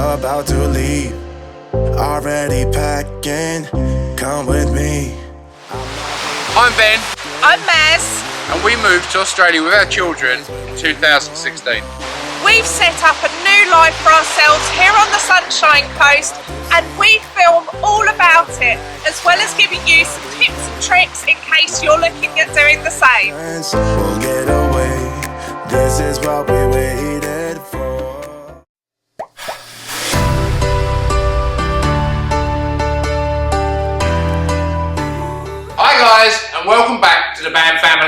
about to leave, already packing, come with me. I'm Ben. I'm Maz. And we moved to Australia with our children in 2016. We've set up a new life for ourselves here on the Sunshine Coast, and we film all about it, as well as giving you some tips and tricks in case you're looking at doing the same. We'll get away, this is what we waited for. Hi guys, and welcome back to the Bam Family.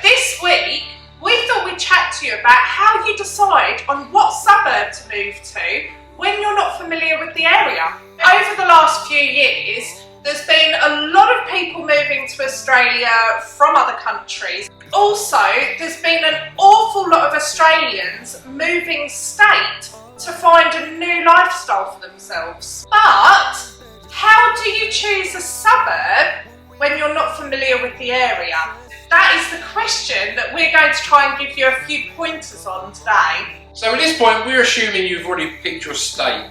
This week, we thought we'd chat to you about how you decide on what suburb to move to when you're not familiar with the area. Over the last few years, there's been a lot of people moving to Australia from other countries. Also, there's been an awful lot of Australians moving state to find a new lifestyle for themselves. But how do you choose a suburb when you're not familiar with the area? That is the question that we're going to try and give you a few pointers on today. So at this point, we're assuming you've already picked your state.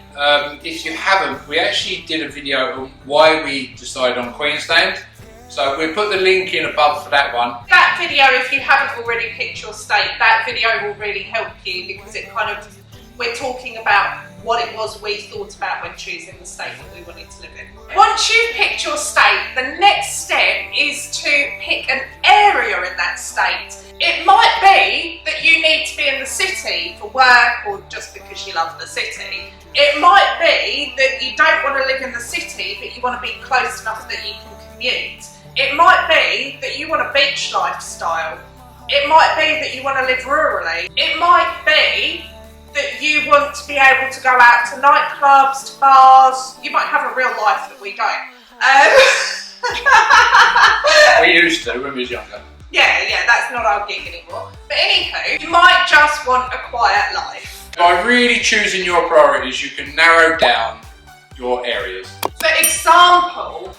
If you haven't, we actually did a video on why we decided on Queensland. So we'll put the link in above for that one. That video, if you haven't already picked your state, that video will really help you, because it kind of, we're talking about what it was we thought about when choosing the state that we wanted to live in. Once you've picked your state, the next step is to pick an area in that state. It might be that you need to be in the city for work or just because you love the city. It might be that you don't want to live in the city, but you want to be close enough that you can commute. It might be that you want a beach lifestyle. It might be that you want to live rurally. It might be that you want to be able to go out to nightclubs, to bars. You might have a real life that we don't. We used to when we was younger. Yeah, that's not our gig anymore. But anywho, you might just want a quiet life. By really choosing your priorities, you can narrow down your areas. For example,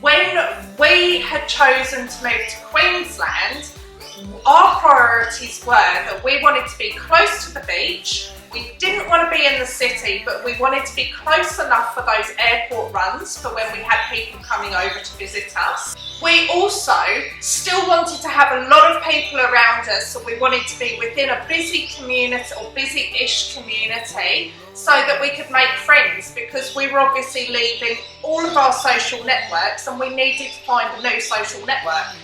when we had chosen to move to Queensland, our priorities were that we wanted to be close to the beach. We didn't want to be in the city, but we wanted to be close enough for those airport runs for when we had people coming over to visit us. We also still wanted to have a lot of people around us, so we wanted to be within a busy community or busy-ish community so that we could make friends, because we were obviously leaving all of our social networks and we needed to find a new social network.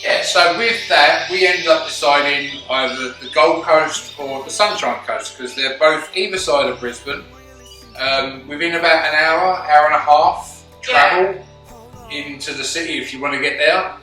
Yeah, so with that, we ended up deciding either the Gold Coast or the Sunshine Coast, because they're both either side of Brisbane, within about an hour and a half travel into the city if you want to get there.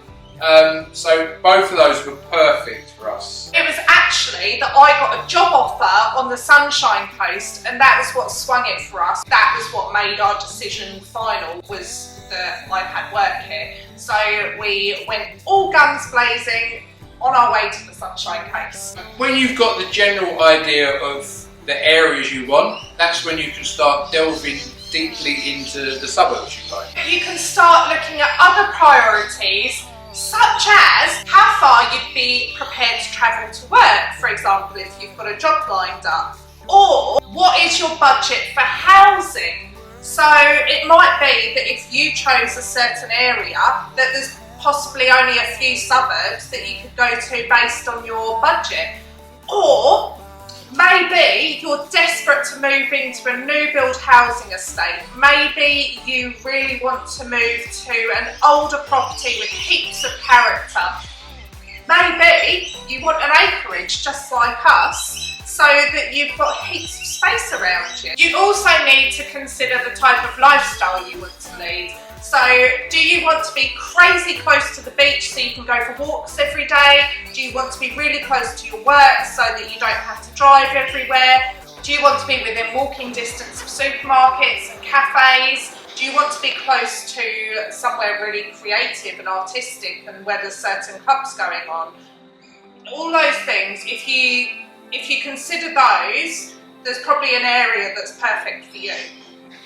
So both of those were perfect for us. It was actually that I got a job offer on the Sunshine Coast, and that was what swung it for us. That was what made our decision final, was that I had work here. So we went all guns blazing on our way to the Sunshine Coast. When you've got the general idea of the areas you want, that's when you can start delving deeply into the suburbs you like. You can start looking at other priorities, such as how far you'd be prepared to travel to work, for example, if you've got a job lined up, or what is your budget for housing. So it might be that if you chose a certain area, that there's possibly only a few suburbs that you could go to based on your budget. Or maybe you're desperate to move into a new build housing estate. Maybe you really want to move to an older property with heaps of character. Maybe you want an acreage just like us, so that you've got heaps of space around you. You also need to consider the type of lifestyle you want to lead. So, do you want to be crazy close to the beach so you can go for walks every day? Do you want to be really close to your work so that you don't have to drive everywhere? Do you want to be within walking distance of supermarkets and cafes? Do you want to be close to somewhere really creative and artistic and where there's certain clubs going on? All those things, if you consider those, there's probably an area that's perfect for you.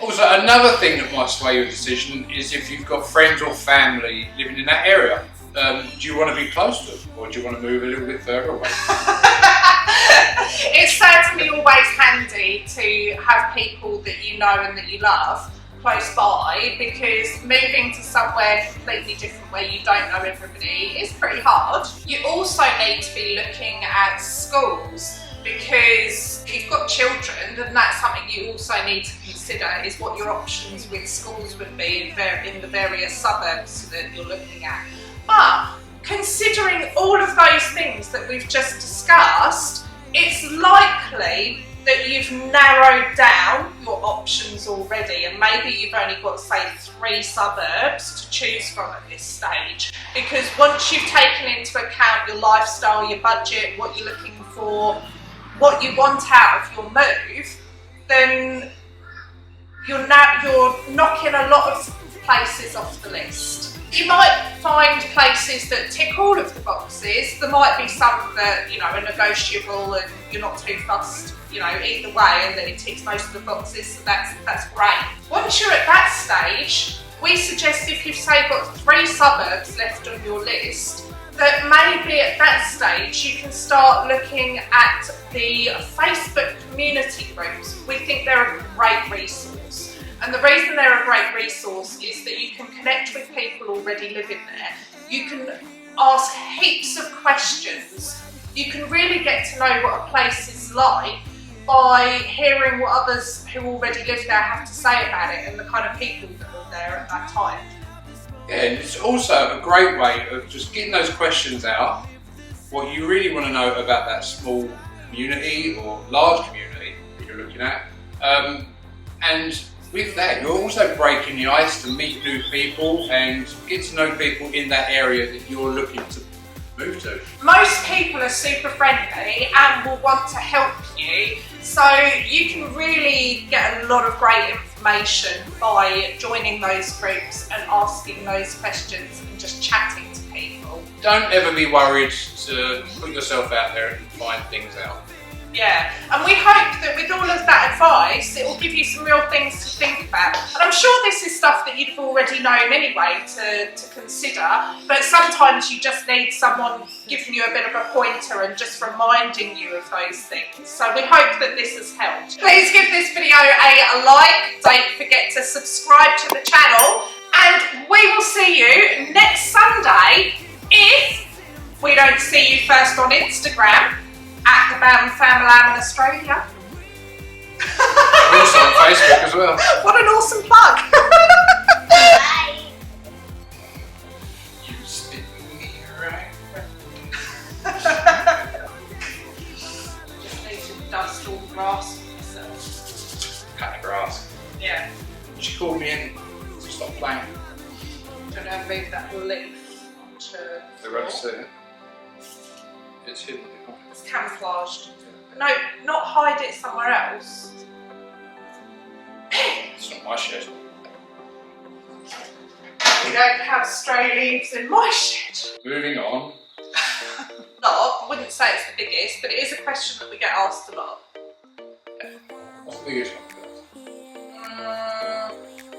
Also, another thing that might sway your decision is if you've got friends or family living in that area. Do you want to be close to them, or do you want to move a little bit further away? It's certainly always handy to have people that you know and that you love close by, because moving to somewhere completely different where you don't know everybody is pretty hard. You also need to be looking at schools, because if you've got children, then that's something you also need to consider, is what your options with schools would be in the various suburbs that you're looking at. But considering all of those things that we've just discussed, it's likely that you've narrowed down your options already, and maybe you've only got, say, 3 suburbs to choose from at this stage, because once you've taken into account your lifestyle, your budget, what you're looking for, what you want out of your move, then you're knocking a lot of places off the list. You might find places that tick all of the boxes. There might be some that, you know, are negotiable and you're not too fussed, you know, either way, and that it ticks most of the boxes, so that's great. Once you're at that stage, we suggest, if you've, say, got 3 suburbs left on your list, that maybe at that stage you can start looking at the Facebook community groups. We think they're a great resource. And the reason they're a great resource is that you can connect with people already living there. You can ask heaps of questions. You can really get to know what a place is like by hearing what others who already live there have to say about it and the kind of people that are there at that time. Yeah, and it's also a great way of just getting those questions out, what you really want to know about that small community or large community that you're looking at. And with that, you're also breaking the ice to meet new people and get to know people in that area that you're looking to move to. Most people are super friendly and will want to help you, so you can really get a lot of great information by joining those groups and asking those questions and just chatting to people. Don't ever be worried to put yourself out there and find things out. Yeah, and we hope that with all of that advice, it will give you some real things to think about. And I'm sure this is stuff that you've already known anyway to consider, but sometimes you just need someone giving you a bit of a pointer and just reminding you of those things. So we hope that this has helped. Please give this video a like, don't forget to subscribe to the channel, and we will see you next Sunday, if we don't see you first on Instagram, at the Bam Family in Australia. We're also on Facebook as well. What an awesome plug! Bye. You spin me right. Just need to dust all the grass for myself. Cut the grass. Yeah. She called me in to stop playing. Don't know, move that leaf onto The rest of it. It's hidden. It's camouflaged. No, not hide it somewhere else. It's not my shed. We don't have stray leaves in my shed. Moving on. I wouldn't say it's the biggest, but it is a question that we get asked a lot. What's the biggest one?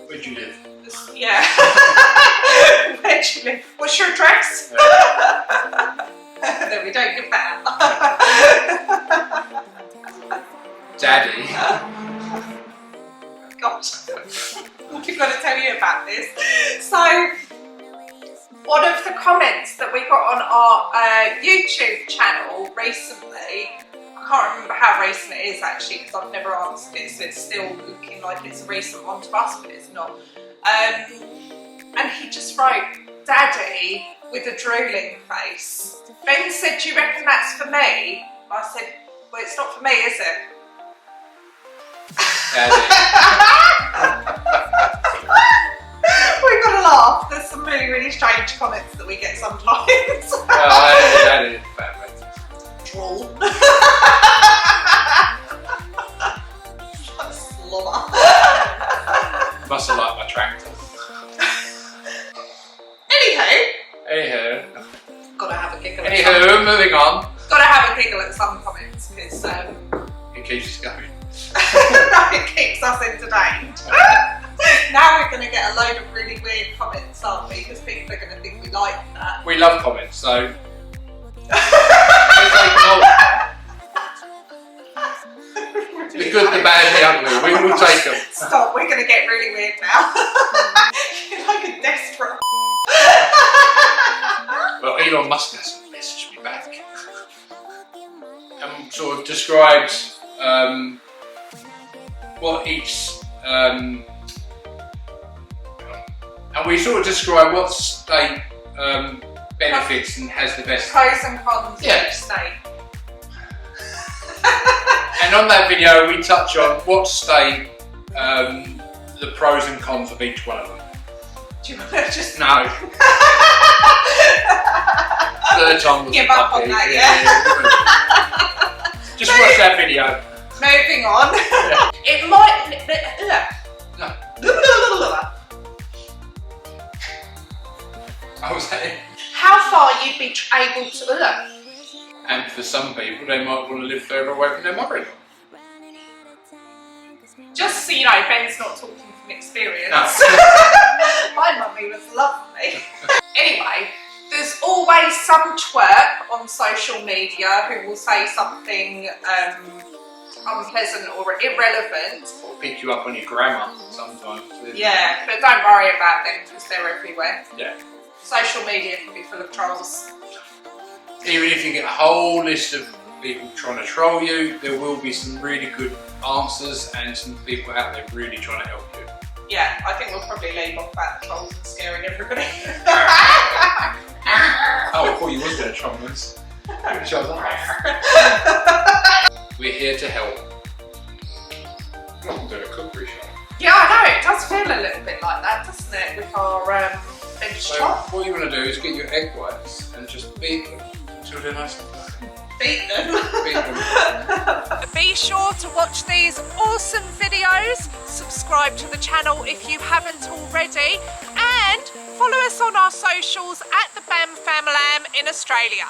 Where do you live? Yeah. Where do you live? What's your address? No, we don't give that out. Daddy. God. We've got to tell you about this. So, one of the comments that we got on our YouTube channel recently, I can't remember how recent it is actually because I've never answered it, so it's still looking like it's a recent one to us, but it's not. And he just wrote, "Daddy," with a drooling face. Ben said, "Do you reckon that's for me?" I said, "Well, it's not for me, is it?" We've got to laugh. There's some really, really strange comments that we get sometimes. Daddy. Drool. Slobber. Must have liked my tractor. Anywho. Gotta have a giggle. Anywho, moving on. Gotta have a giggle at some comments because It keeps us going. it keeps us entertained. Now we're going to get a load of really weird comments, aren't we? Because people are going to think we like that. We love comments, so. good, the bad, the ugly. We will take them. Stop, we're going to get really weird now. You're like a desperate. Well, Elon Musk has messaged me back and sort of described what each and we sort of describe what state benefits and has the best Pros and cons of Yeah. each state. And on that video we touch on what state the pros and cons of each one of them. Do you want to just No. Third time was give a up on puppy. that, yeah? Just watch that video. Moving on. Yeah. It might. No. I was saying. How far you'd be able to. And for some people, they might want to live further away from their mother-in-law. Just so you know, Ben's not talking from experience. No. My mummy was lovely. Anyway, there's always some twerp on social media who will say something unpleasant or irrelevant. Or pick you up on your grammar sometimes. Yeah, but don't worry about them because they're everywhere. Yeah. Social media can be full of trolls. Even if you get a whole list of people trying to troll you, there will be some really good answers and some people out there really trying to help you. Yeah, I think we'll probably leave off about the trolls and scaring everybody. Oh, I thought you was going to troll us. We're here to help. I'm doing a cookery show. Yeah, I know, it does feel a little bit like that, doesn't it, with our bench So chop. what you want to do is get your egg whites and just beat them until they're nice and fluffy. Beat them. Beat them. Be sure to watch these awesome videos, subscribe to the channel if you haven't already, and follow us on our socials at the Bam Fam Lam in Australia.